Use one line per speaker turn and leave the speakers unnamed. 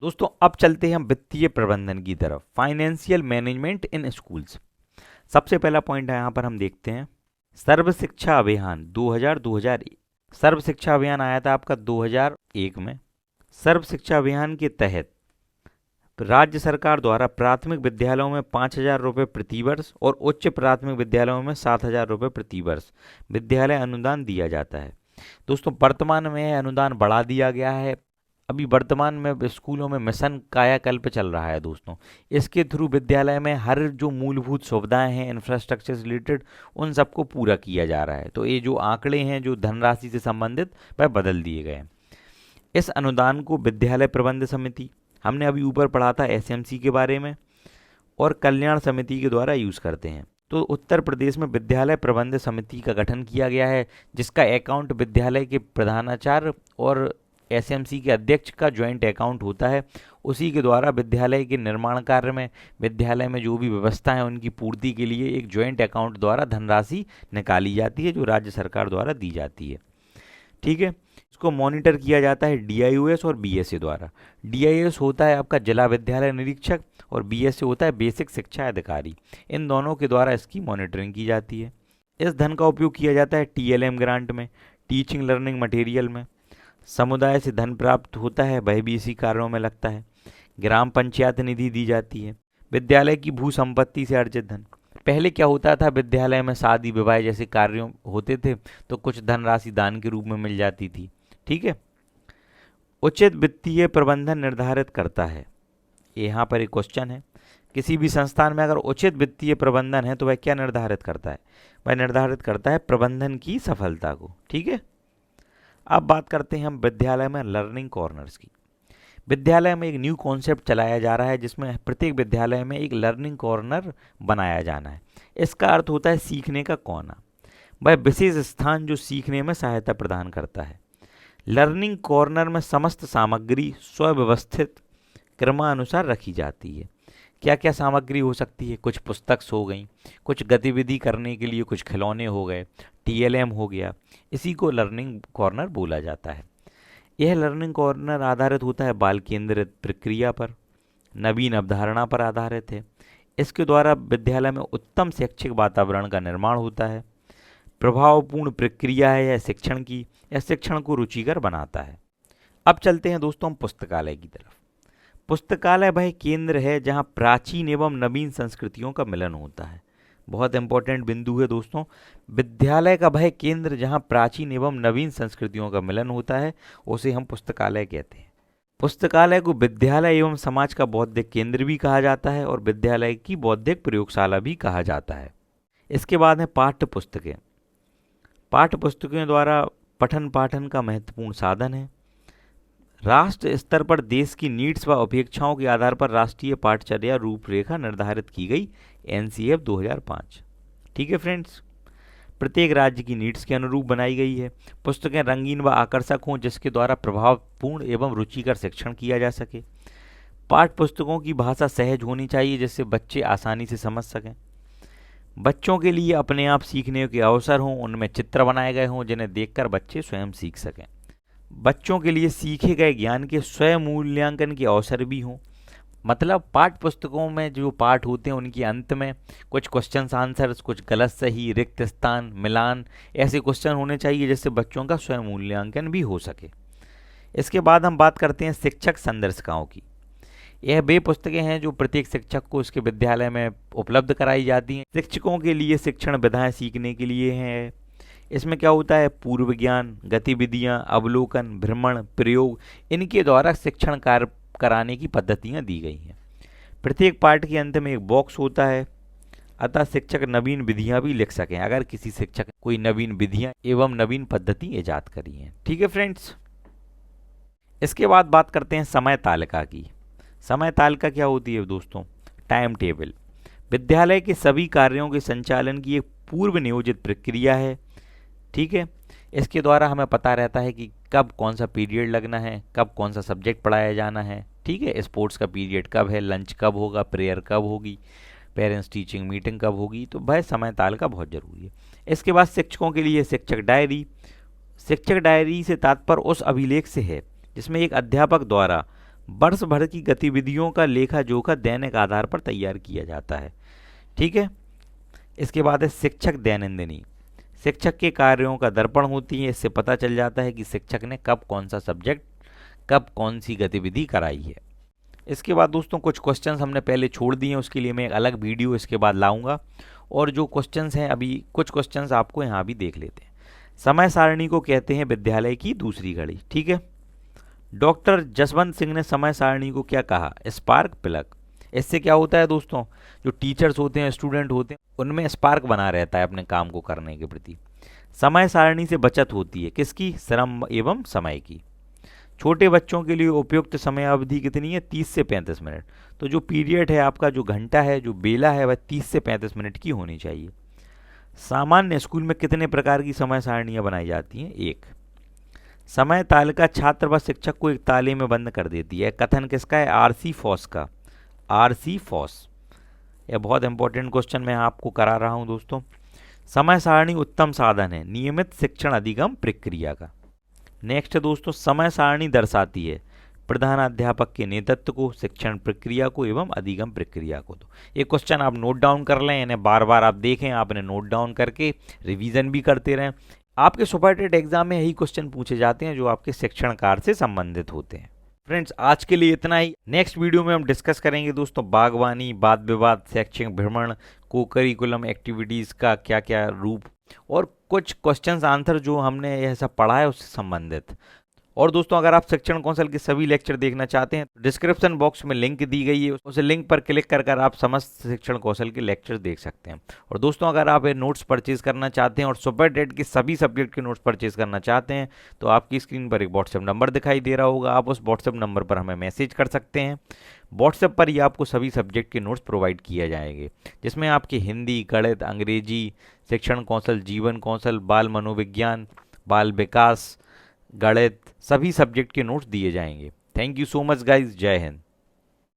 दोस्तों अब चलते हैं हम वित्तीय प्रबंधन की तरफ, फाइनेंशियल मैनेजमेंट इन स्कूल्स। सबसे पहला पॉइंट है यहाँ पर हम देखते हैं सर्व शिक्षा अभियान 2000 सर्व शिक्षा अभियान आया था आपका 2001 में। सर्व शिक्षा अभियान के तहत राज्य सरकार द्वारा प्राथमिक विद्यालयों में 5,000 रुपये प्रति वर्ष और उच्च प्राथमिक विद्यालयों में 7,000 रुपये प्रति वर्ष विद्यालय अनुदान दिया जाता है। दोस्तों वर्तमान में यह अनुदान बढ़ा दिया गया है। अभी वर्तमान में स्कूलों में मिशन कायाकल्प चल रहा है दोस्तों। इसके थ्रू विद्यालय में हर जो मूलभूत सुविधाएं हैं इंफ्रास्ट्रक्चर से रिलेटेड उन सबको पूरा किया जा रहा है। तो ये जो आंकड़े हैं जो धनराशि से संबंधित वह बदल दिए गए हैं। इस अनुदान को विद्यालय प्रबंध समिति, हमने अभी ऊपर पढ़ा था एसएमसी के बारे में, और कल्याण समिति के द्वारा यूज़ करते हैं। तो उत्तर प्रदेश में विद्यालय प्रबंध समिति का गठन किया गया है, जिसका अकाउंट विद्यालय के प्रधानाचार्य और एसएमसी के अध्यक्ष का ज्वाइंट अकाउंट होता है। उसी के द्वारा विद्यालय के निर्माण कार्य में, विद्यालय में जो भी व्यवस्था है उनकी पूर्ति के लिए एक ज्वाइंट अकाउंट द्वारा धनराशि निकाली जाती है जो राज्य सरकार द्वारा दी जाती है। ठीक है, इसको मॉनिटर किया जाता है डीआईओएस और बीएसए द्वारा। डीआईओएस होता है आपका जिला विद्यालय निरीक्षक और बीएसए होता है बेसिक शिक्षा अधिकारी। इन दोनों के द्वारा इसकी मॉनिटरिंग की जाती है। इस धन का उपयोग किया जाता है टीएलएम ग्रांट में, टीचिंग लर्निंग मटेरियल में। समुदाय से धन प्राप्त होता है, वह भी इसी कार्यों में लगता है। ग्राम पंचायत निधि दी जाती है। विद्यालय की भू संपत्ति से अर्जित धन, पहले क्या होता था विद्यालय में शादी विवाह जैसे कार्यों होते थे तो कुछ धनराशि दान के रूप में मिल जाती थी। ठीक है, उचित वित्तीय प्रबंधन निर्धारित करता है। यहाँ पर एक क्वेश्चन है, किसी भी संस्थान में अगर उचित वित्तीय प्रबंधन है तो वह क्या निर्धारित करता है? वह निर्धारित करता है प्रबंधन की सफलता को। ठीक है, अब बात करते हैं हम विद्यालय में लर्निंग कॉर्नर्स की। विद्यालय में एक न्यू कॉन्सेप्ट चलाया जा रहा है जिसमें प्रत्येक विद्यालय में एक लर्निंग कॉर्नर बनाया जाना है। इसका अर्थ होता है सीखने का कोना, वह विशेष स्थान जो सीखने में सहायता प्रदान करता है। लर्निंग कॉर्नर में समस्त सामग्री स्वव्यवस्थित क्रमानुसार रखी जाती है। क्या क्या सामग्री हो सकती है? कुछ पुस्तक हो गई, कुछ गतिविधि करने के लिए कुछ खिलौने हो गए, टीएलएम हो गया। इसी को लर्निंग कॉर्नर बोला जाता है। यह लर्निंग कॉर्नर आधारित होता है बाल केंद्रित प्रक्रिया पर, नवीन अवधारणा पर आधारित है। इसके द्वारा विद्यालय में उत्तम शैक्षिक वातावरण का निर्माण होता है। प्रभावपूर्ण प्रक्रिया है यह शिक्षण की, यह शिक्षण को रुचिकर बनाता है। अब चलते हैं दोस्तों हम पुस्तकालय की तरफ। पुस्तकालय वह केंद्र है जहां प्राचीन एवं नवीन संस्कृतियों का मिलन होता है। बहुत इंपॉर्टेंट बिंदु है दोस्तों, विद्यालय का वह केंद्र जहां प्राचीन एवं नवीन संस्कृतियों का मिलन होता है उसे हम पुस्तकालय कहते हैं। पुस्तकालय को विद्यालय एवं समाज का बौद्धिक केंद्र भी कहा जाता है और विद्यालय की बौद्धिक प्रयोगशाला भी कहा जाता है। इसके बाद है पाठ्य पुस्तकें। पाठ्य पुस्तकों द्वारा पठन पाठन का महत्वपूर्ण साधन है। राष्ट्र स्तर पर देश की नीड्स व अपेक्षाओं के आधार पर राष्ट्रीय पाठचर्या रूपरेखा निर्धारित की गई, एनसीएफ 2005। ठीक है फ्रेंड्स, प्रत्येक राज्य की नीड्स के अनुरूप बनाई गई है। पुस्तकें रंगीन व आकर्षक हों जिसके द्वारा प्रभावपूर्ण एवं रुचिकर शिक्षण किया जा सके। पाठ्य पुस्तकों की भाषा सहज होनी चाहिए जिससे बच्चे आसानी से समझ सकें। बच्चों के लिए अपने आप सीखने के अवसर हों, उनमें चित्र बनाए गए हों जिन्हें देखकर बच्चे स्वयं सीख सकें। बच्चों के लिए सीखे गए ज्ञान के स्वयं मूल्यांकन के अवसर भी हों। मतलब पाठ्य पुस्तकों में जो पाठ होते हैं उनके अंत में कुछ क्वेश्चन आंसर्स, कुछ गलत सही, रिक्त स्थान, मिलान, ऐसे क्वेश्चन होने चाहिए जिससे बच्चों का स्वयं मूल्यांकन भी हो सके। इसके बाद हम बात करते हैं शिक्षक संदर्शिकाओं की। यह वे पुस्तकें हैं जो प्रत्येक शिक्षक को उसके विद्यालय में उपलब्ध कराई जाती हैं। शिक्षकों के लिए शिक्षण विधाएं सीखने के लिए हैं। इसमें क्या होता है, पूर्व ज्ञान, गतिविधियां, अवलोकन, भ्रमण, प्रयोग, इनके द्वारा शिक्षण कार्य कराने की पद्धतियां दी गई हैं। प्रत्येक पाठ के अंत में एक बॉक्स होता है, अतः शिक्षक नवीन विधियां भी लिख सकें अगर किसी शिक्षक ने कोई नवीन विधियां एवं नवीन पद्धति ईजाद करी हैं। ठीक है फ्रेंड्स, इसके बाद बात करते हैं समय तालिका की। समय तालिका क्या होती है दोस्तों? Time table. विद्यालय के सभी कार्यों के संचालन की एक पूर्व नियोजित प्रक्रिया है। ठीक है, इसके द्वारा हमें पता रहता है कि कब कौन सा पीरियड लगना है, कब कौन सा सब्जेक्ट पढ़ाया जाना है। ठीक है, स्पोर्ट्स का पीरियड कब है, लंच कब होगा, प्रेयर कब होगी, पेरेंट्स टीचिंग मीटिंग कब होगी। तो वह समय तालिका बहुत ज़रूरी है। इसके बाद शिक्षकों के लिए शिक्षक डायरी। शिक्षक डायरी से तात्पर्य उस अभिलेख से है जिसमें एक अध्यापक द्वारा वर्ष भर की गतिविधियों का लेखा जोखा दैनिक आधार पर तैयार किया जाता है। ठीक है। इसके बाद है शिक्षक दैनंदिनी। शिक्षक के कार्यों का दर्पण होती है, इससे पता चल जाता है कि शिक्षक ने कब कौन सा सब्जेक्ट, कब कौन सी गतिविधि कराई है। इसके बाद दोस्तों कुछ क्वेश्चंस हमने पहले छोड़ दिए हैं, उसके लिए मैं एक अलग वीडियो इसके बाद लाऊंगा, और जो क्वेश्चंस हैं अभी कुछ क्वेश्चंस आपको यहाँ भी देख लेते हैं। समय सारणी को कहते हैं विद्यालय की दूसरी घड़ी। ठीक है। डॉक्टर जसवंत सिंह ने समय सारणी को क्या कहा? Spark plug. इससे क्या होता है दोस्तों, जो टीचर्स होते हैं, स्टूडेंट होते हैं, उनमें स्पार्क बना रहता है अपने काम को करने के प्रति। समय सारणी से बचत होती है, किसकी? श्रम एवं समय की। छोटे बच्चों के लिए उपयुक्त समय अवधि कितनी है? 30 से 35 मिनट। तो जो पीरियड है आपका, जो घंटा है, जो बेला है, वह 30 से 35 मिनट की होनी चाहिए। सामान्य स्कूल में कितने प्रकार की समय सारणियाँ बनाई जाती हैं? एक। समय तालिका छात्र व शिक्षक को एक ताले में बंद कर देती है। कथन किसका है? आरसी फॉस का। R C Foss. यह बहुत इंपॉर्टेंट क्वेश्चन मैं आपको करा रहा हूं दोस्तों। समय सारणी उत्तम साधन है नियमित शिक्षण अधिगम प्रक्रिया का। नेक्स्ट है दोस्तों, समय सारणी दर्शाती है प्रधानाध्यापक के नेतृत्व को, शिक्षण प्रक्रिया को एवं अधिगम प्रक्रिया को। तो ये क्वेश्चन आप नोट डाउन कर लें, इन्हें बार बार आप देखें, आप इन्हें नोट डाउन करके रिवीजन भी करते रहें। आपके सुपर टेट एग्जाम में यही क्वेश्चन पूछे जाते हैं जो आपके शिक्षण कार्य से संबंधित होते हैं। फ्रेंड्स, आज के लिए इतना ही। नेक्स्ट वीडियो में हम डिस्कस करेंगे दोस्तों बागवानी, वाद विवाद, शैक्षिक भ्रमण, को करिकुलम एक्टिविटीज़ का क्या क्या रूप, और कुछ क्वेश्चंस आंसर जो हमने यह सब पढ़ा है उससे संबंधित। और दोस्तों, अगर आप शिक्षण कौंसिल के सभी लेक्चर देखना चाहते हैं, डिस्क्रिप्शन बॉक्स में लिंक दी गई है, उस लिंक पर क्लिक कर आप समस्त शिक्षण कौशल के लेक्चर देख सकते हैं। और दोस्तों, अगर आप ये नोट्स परचेज करना चाहते हैं और सुपर टेट के सभी सब्जेक्ट के नोट्स परचेज करना चाहते हैं, तो आपकी स्क्रीन पर एक व्हाट्सएप नंबर दिखाई दे रहा होगा, आप उस व्हाट्सएप नंबर पर हमें मैसेज कर सकते हैं। व्हाट्सएप पर ही आपको सभी सब्जेक्ट के नोट्स प्रोवाइड किए जाएंगे, जिसमें आपके हिंदी, गणित, अंग्रेजी, शिक्षण कौशल, जीवन कौशल, बाल मनोविज्ञान, बाल विकास, गणित, सभी सब्जेक्ट के नोट्स दिए जाएंगे। Thank you so much guys. जय हिंद।